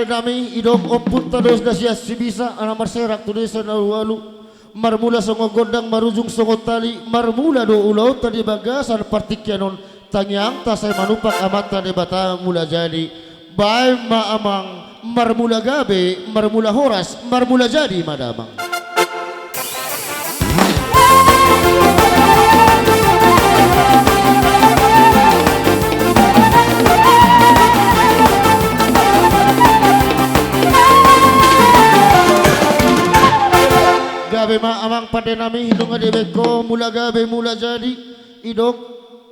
nami idong omput tados na siya sibisa ana marserak tulis na walu marmula songo gondang marujung songo tali marmula do ulau tadi bagasan partikyanon tangyang tasay manupak amata de batang mula jadi bay maamang marmula gabe marmula horas marmula jadi madamang. Gabe ma amang pada nami hidung adebeko mula gabe mula jadi idok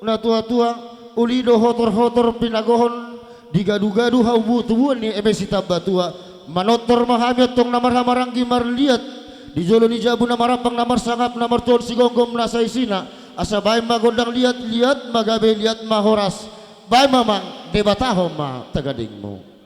na tua-tua ulido hotor-hotor pinagohon digadu-gadu haubu tubuan ni emesi tabatua manotor mahamyat tong namar hamaranggi marliat di jolo ni jabu namar apang namar sangap namar tuan sigonggom nasai sina asa bay magondang liat-liat magabe liat mahoras bay mamang debatahom ma tagadingmu.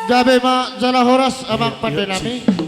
Gabe ma jala horas amang pandai nami.